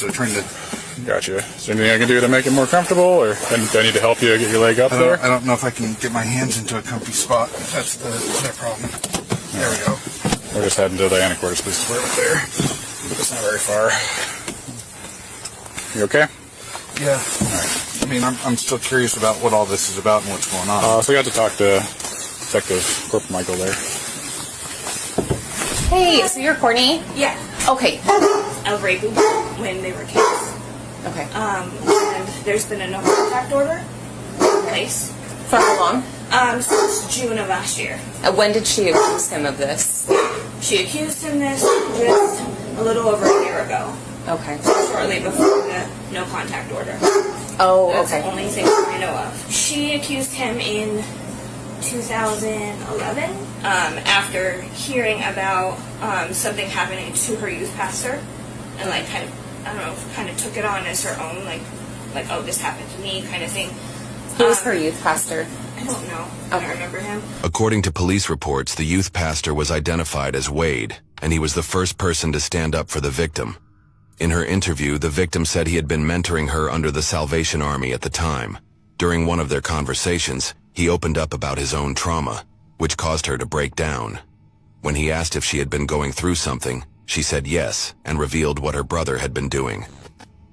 so trying to... Gotcha. Is there anything I can do to make it more comfortable, or do I need to help you get your leg up there? I don't know if I can get my hands into a comfy spot. That's the problem. There we go. We're just heading to the anacortes, please. We're up there. It's not very far. You okay? Yeah. All right. I mean, I'm still curious about what all this is about and what's going on. So we got to talk to Detective Corporal Michael there. Hey, so you're Courtney? Yeah. Okay. Of raping when they were kids. Okay. And there's been a no contact order in place. For how long? Since June of last year. When did she accuse him of this? She accused him this just a little over a year ago. Okay. Shortly before the no contact order. Oh, That's okay. the only thing I know of. She accused him in 2011 after hearing about something happening to her youth pastor, and like kind of took it on as her own, like oh, this happened to me kind of thing. Who was her youth pastor? I don't know. I don't remember him. According to police reports, the youth pastor was identified as Wade, and he was the first person to stand up for the victim. In her interview, the victim said he had been mentoring her under the Salvation Army at the time. During one of their conversations, he opened up about his own trauma, which caused her to break down. When he asked if she had been going through something, she said yes, and revealed what her brother had been doing.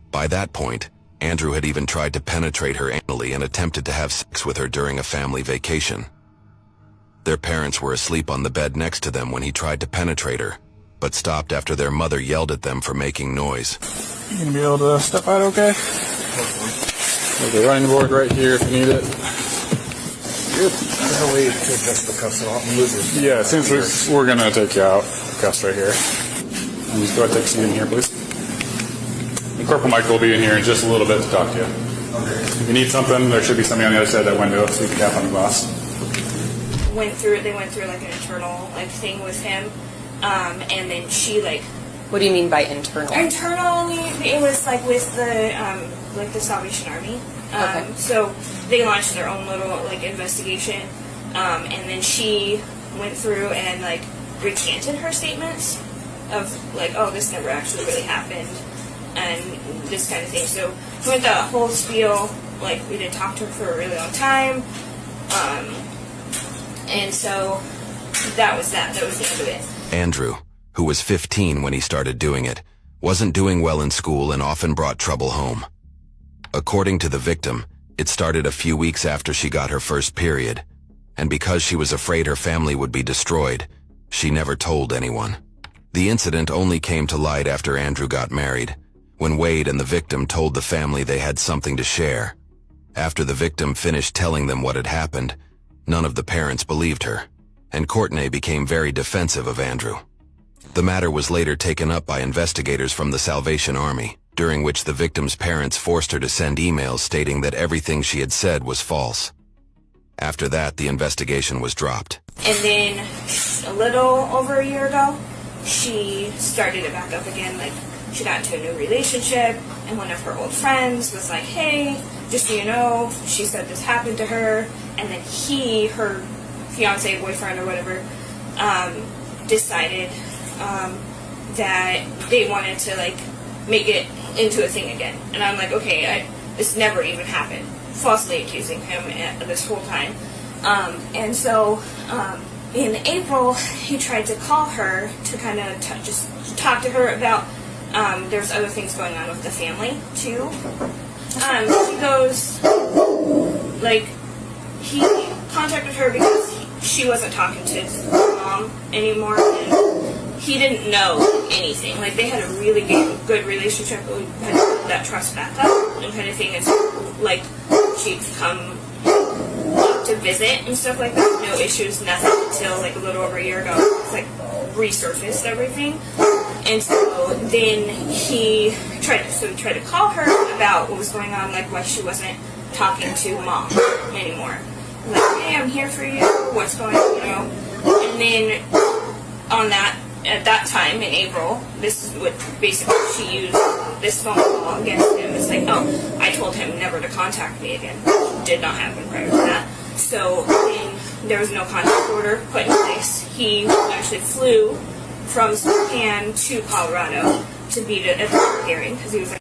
By that point, Andrew had even tried to penetrate her anally and attempted to have sex with her during a family vacation. Their parents were asleep on the bed next to them when he tried to penetrate her, but stopped after their mother yelled at them for making noise. You gonna be able to step out okay? There's a running board right here if you need it. Good. There's no way to adjust the cuffs at all. Yeah, since we're gonna take you out, cuffs right here. And just go ahead and take a seat in here, please. And Corporal Michael will be in here in just a little bit to talk to you. Okay. If you need something, there should be somebody on the other side of that window so you can tap on the glass. They went through like an internal thing with him, and then she What do you mean by internal? Internally, it was like with the Salvation Army. Okay. So they launched their own little investigation, and then she went through and recanted her statements of oh, this never actually really happened, and this kind of thing. So we went the whole spiel. We did talk to her for a really long time, and so that was that. That was the end of it. Andrew, who was 15 when he started doing it, wasn't doing well in school and often brought trouble home. According to the victim, it started a few weeks after she got her first period, and because she was afraid her family would be destroyed, she never told anyone. The incident only came to light after Andrew got married, when Wade and the victim told the family they had something to share. After the victim finished telling them what had happened, none of the parents believed her, and Courtney became very defensive of Andrew. The matter was later taken up by investigators from the Salvation Army, during which the victim's parents forced her to send emails stating that everything she had said was false. After that, the investigation was dropped. And then a little over a year ago, she started it back up again. She got into a new relationship, and one of her old friends was like, hey, just so you know, she said this happened to her. And then her fiance, boyfriend, or whatever, decided that they wanted to make it into a thing again. And I'm like, okay, this never even happened. Falsely accusing him this whole time. And so in April, he tried to call her to kind of just talk to her about there's other things going on with the family too. He goes, he contacted her because she wasn't talking to his mom anymore, and he didn't know anything. They had a really good relationship, but we had to build that trust back up and kind of thing. It's she'd come up to visit and stuff like that, no issues, nothing, until a little over a year ago. It's resurfaced everything. And so then he tried to call her about what was going on, why she wasn't talking to mom anymore. Hey, I'm here for you, what's going on, And then at that time in April, this is what basically she used this phone call against him. It's oh, I told him never to contact me again. Did not happen prior to that. So then there was no contact order put in place. He actually flew from Spokane to Colorado to be at the hearing because he was